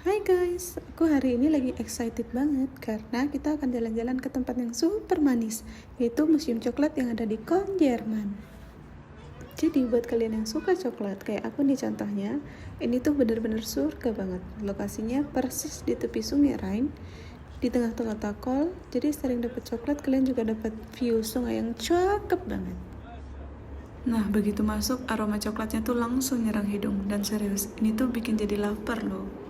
Hai guys, aku hari ini lagi excited banget karena kita akan jalan-jalan ke tempat yang super manis, yaitu Museum Coklat yang ada di Köln, Jerman. Jadi buat kalian yang suka coklat kayak aku nih contohnya, ini tuh bener-bener surga banget. Lokasinya persis di tepi sungai Rhine, di tengah-tengah kota Köln. Jadi sering dapat coklat, kalian juga dapat view sungai yang cakep banget. Nah, begitu masuk, aroma coklatnya tuh langsung nyerang hidung. Dan serius, ini tuh bikin jadi lapar loh.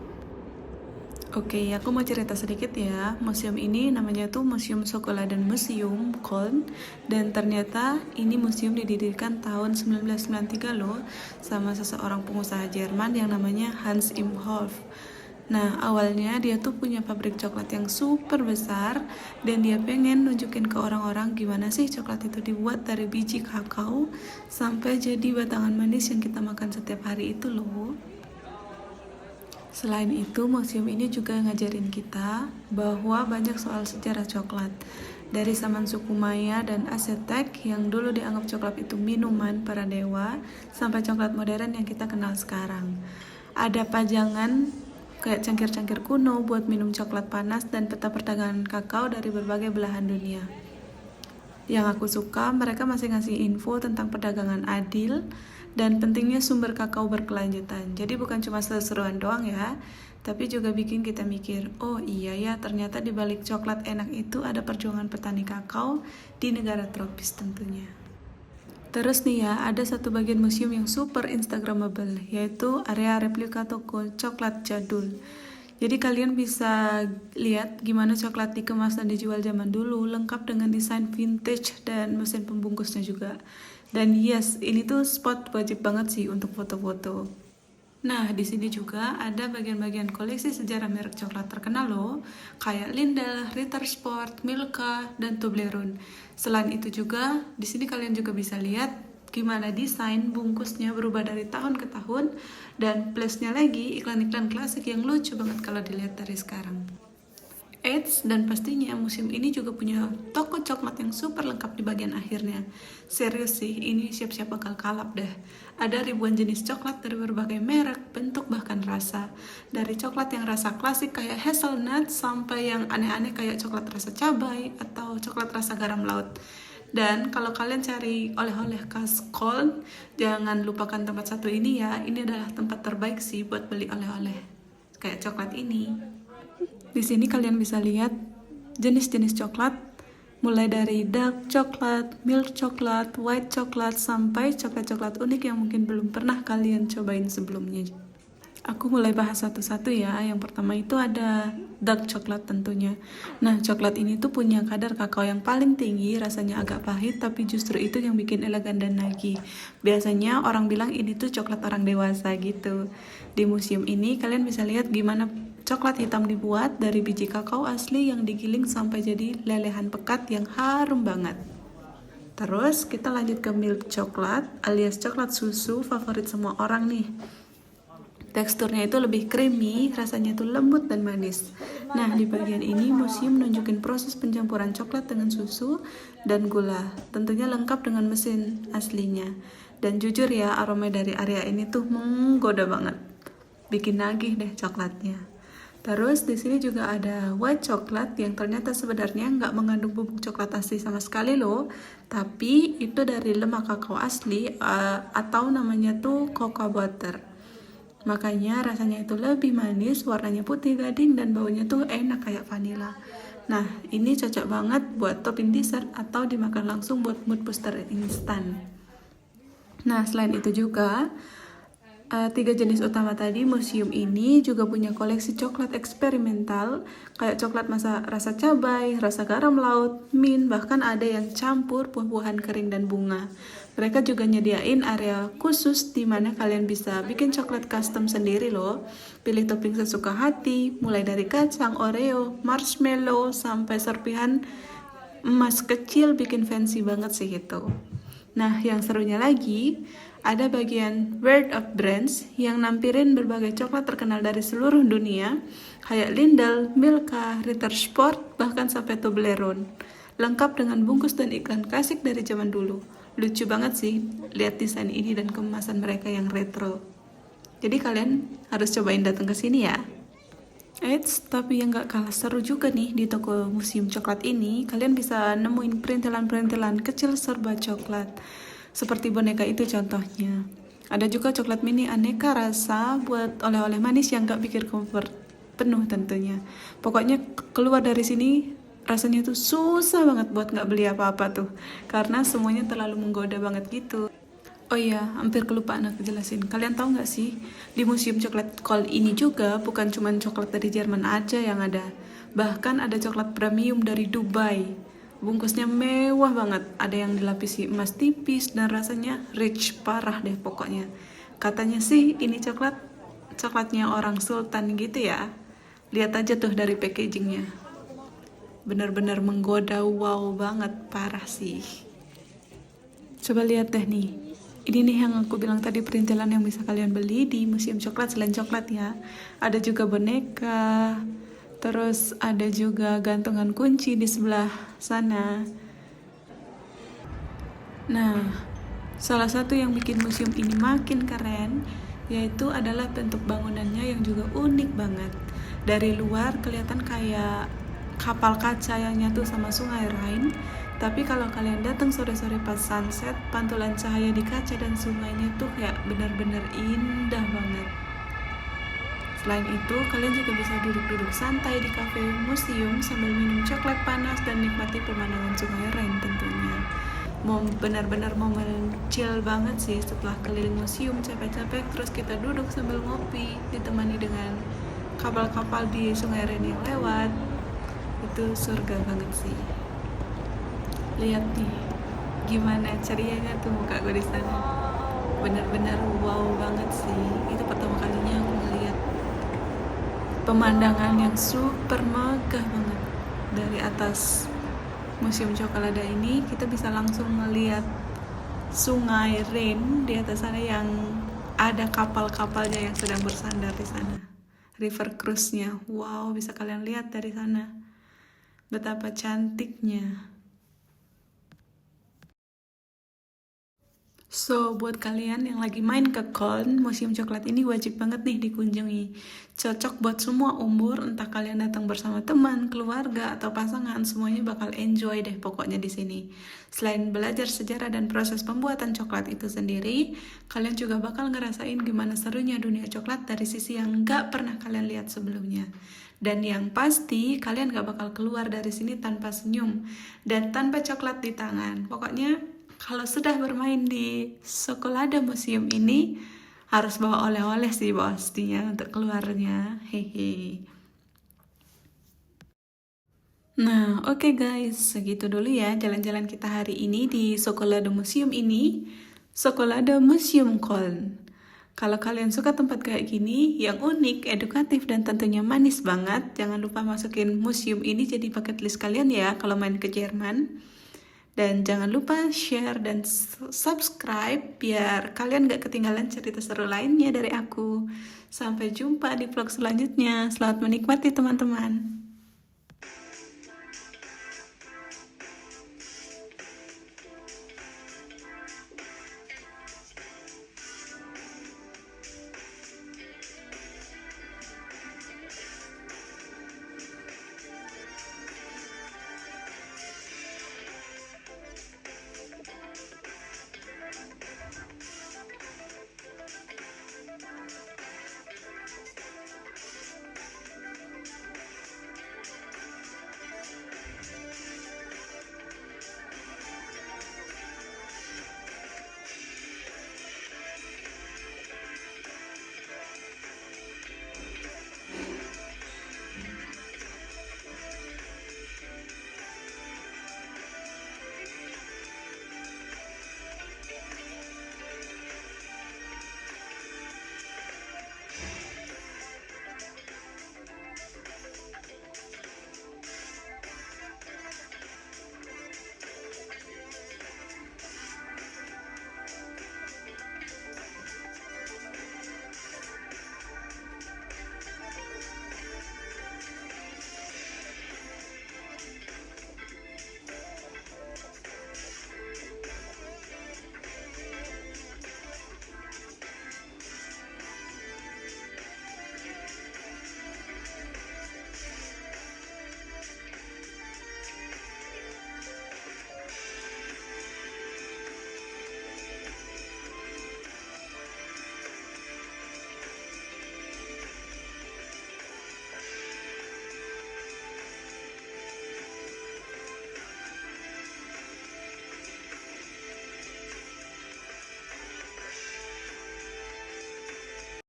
Oke, aku mau cerita sedikit ya. Museum ini namanya tuh Museum Schokoladenmuseum Köln. Dan ternyata ini museum didirikan tahun 1993 loh, sama seseorang pengusaha Jerman yang namanya Hans Imhoff. Nah, awalnya dia tuh punya pabrik coklat yang super besar, dan dia pengen nunjukin ke orang-orang gimana sih coklat itu dibuat dari biji kakao sampai jadi batangan manis yang kita makan setiap hari itu loh. Selain itu, museum ini juga ngajarin kita bahwa banyak soal sejarah coklat. Dari zaman suku Maya dan Aztec yang dulu dianggap coklat itu minuman para dewa, sampai coklat modern yang kita kenal sekarang. Ada pajangan kayak cangkir-cangkir kuno buat minum coklat panas dan peta perdagangan kakao dari berbagai belahan dunia. Yang aku suka, mereka masih ngasih info tentang perdagangan adil dan pentingnya sumber kakao berkelanjutan. Jadi bukan cuma seru-seruan doang ya, tapi juga bikin kita mikir, oh iya ya, ternyata di balik coklat enak itu ada perjuangan petani kakao di negara tropis tentunya. Terus nih ya, ada satu bagian museum yang super instagramable, yaitu area replika toko coklat jadul. Jadi kalian bisa lihat gimana coklat dikemas dan dijual zaman dulu, lengkap dengan desain vintage dan mesin pembungkusnya juga. Dan yes, ini tuh spot wajib banget sih untuk foto-foto. Nah, di sini juga ada bagian-bagian koleksi sejarah merek coklat terkenal loh, kayak Lindel, Ritter Sport, Milka, dan Toblerone. Selain itu juga, di sini kalian juga bisa lihat gimana desain bungkusnya berubah dari tahun ke tahun, dan plusnya lagi iklan-iklan klasik yang lucu banget kalau dilihat dari sekarang. Eits, dan pastinya museum ini juga punya toko coklat yang super lengkap di bagian akhirnya. Serius sih, ini siap-siap bakal kalap deh. Ada ribuan jenis coklat dari berbagai merek, bentuk, bahkan rasa. Dari coklat yang rasa klasik kayak hazelnut sampai yang aneh-aneh kayak coklat rasa cabai atau coklat rasa garam laut. Dan kalau kalian cari oleh-oleh khas Köln, jangan lupakan tempat satu ini ya. Ini adalah tempat terbaik sih buat beli oleh-oleh kayak coklat ini. Di sini kalian bisa lihat jenis-jenis coklat, mulai dari dark coklat, milk coklat, white coklat, sampai coklat-coklat unik yang mungkin belum pernah kalian cobain sebelumnya. Aku mulai bahas satu-satu ya. Yang pertama itu ada dark coklat tentunya. Nah, coklat ini tuh punya kadar kakao yang paling tinggi, rasanya agak pahit, tapi justru itu yang bikin elegan dan nagih. Biasanya orang bilang ini tuh coklat orang dewasa gitu. Di museum ini kalian bisa lihat gimana coklat hitam dibuat dari biji kakao asli yang digiling sampai jadi lelehan pekat yang harum banget. Terus kita lanjut ke milk coklat alias coklat susu, favorit semua orang nih. Teksturnya itu lebih creamy, rasanya itu lembut dan manis. Nah, di bagian ini museum nunjukin proses pencampuran coklat dengan susu dan gula. Tentunya lengkap dengan mesin aslinya. Dan jujur ya, aroma dari area ini tuh menggoda banget. Bikin nagih deh coklatnya. Terus di sini juga ada white coklat yang ternyata sebenarnya nggak mengandung bubuk coklat asli sama sekali loh, tapi itu dari lemak kakao asli atau namanya tuh cocoa butter. Makanya rasanya itu lebih manis, warnanya putih gading dan baunya tuh enak kayak vanila. Nah, ini cocok banget buat topping dessert atau dimakan langsung buat mood booster instan. Nah, selain itu juga tiga jenis utama tadi, museum ini juga punya koleksi coklat eksperimental kayak coklat rasa cabai, rasa garam laut, mint, bahkan ada yang campur buah-buahan kering dan bunga. Mereka juga nyediain area khusus di mana kalian bisa bikin coklat custom sendiri loh. Pilih topping sesuka hati, mulai dari kacang, oreo, marshmallow, sampai serpihan emas kecil, bikin fancy banget sih itu. Nah, yang serunya lagi, ada bagian World of Brands yang nampirin berbagai coklat terkenal dari seluruh dunia, kayak Lindel, Milka, Ritter Sport, bahkan sampai Toblerone. Lengkap dengan bungkus dan iklan klasik dari zaman dulu. Lucu banget sih lihat desain ini dan kemasan mereka yang retro. Jadi kalian harus cobain datang ke sini ya. Eits, tapi yang gak kalah seru juga nih di toko museum coklat ini, kalian bisa nemuin perintilan-perintilan kecil serba coklat. Seperti boneka itu contohnya. Ada juga coklat mini aneka rasa buat oleh-oleh manis yang gak pikir comfort penuh tentunya. Pokoknya keluar dari sini rasanya tuh susah banget buat gak beli apa-apa tuh. Karena semuanya terlalu menggoda banget gitu. Oh iya, hampir kelupaan aku jelasin. Kalian tahu nggak sih, di Museum Coklat Kol ini juga bukan cuma coklat dari Jerman aja yang ada. Bahkan ada coklat premium dari Dubai. Bungkusnya mewah banget. Ada yang dilapisi emas tipis dan rasanya rich parah deh pokoknya. Katanya sih ini coklatnya orang sultan gitu ya. Lihat aja tuh dari packagingnya. Benar-benar menggoda, wow banget, parah sih. Coba lihat deh nih. Ini nih yang aku bilang tadi perintilan yang bisa kalian beli di museum coklat selain coklat ya. Ada juga boneka, terus ada juga gantungan kunci di sebelah sana. Nah, salah satu yang bikin museum ini makin keren yaitu adalah bentuk bangunannya yang juga unik banget. Dari luar kelihatan kayak kapal kaca yang nyatu sama sungai Rhine. Tapi kalau kalian datang sore-sore pas sunset, pantulan cahaya di kaca dan sungainya tuh kayak benar-benar indah banget. Selain itu, kalian juga bisa duduk-duduk santai di kafe museum sambil minum coklat panas dan nikmati pemandangan sungai Rhine tentunya. Mau benar-benar momen chill banget sih setelah keliling museum capek-capek, terus kita duduk sambil ngopi ditemani dengan kapal-kapal di sungai Rhine yang lewat. Itu surga banget sih. Lihat nih, gimana cerianya tuh muka gue di sana. Benar-benar wow banget sih. Itu pertama kalinya aku ngeliat pemandangan yang super megah banget. Dari atas Museum Cokolada ini kita bisa langsung ngeliat sungai Rhine di atas sana yang ada kapal-kapalnya yang sedang bersandar di sana. River cruise-nya, wow, bisa kalian lihat dari sana. Betapa cantiknya. So, buat kalian yang lagi main ke Köln, Museum Coklat ini wajib banget nih dikunjungi. Cocok buat semua umur, entah kalian datang bersama teman, keluarga, atau pasangan, semuanya bakal enjoy deh pokoknya di sini. Selain belajar sejarah dan proses pembuatan coklat itu sendiri, kalian juga bakal ngerasain gimana serunya dunia coklat dari sisi yang gak pernah kalian lihat sebelumnya. Dan yang pasti, kalian gak bakal keluar dari sini tanpa senyum dan tanpa coklat di tangan. Pokoknya, kalau sudah bermain di Cokolada Museum ini harus bawa oleh-oleh sih pastinya untuk keluarnya. Hehe. Nah, oke guys, segitu dulu ya jalan-jalan kita hari ini di Cokolada Museum ini. Cokolada Museum Köln. Kalau kalian suka tempat kayak gini, yang unik, edukatif, dan tentunya manis banget, jangan lupa masukin museum ini jadi bucket list kalian ya kalau main ke Jerman. Dan jangan lupa share dan subscribe biar kalian gak ketinggalan cerita seru lainnya dari aku. Sampai jumpa di vlog selanjutnya. Selamat menikmati teman-teman.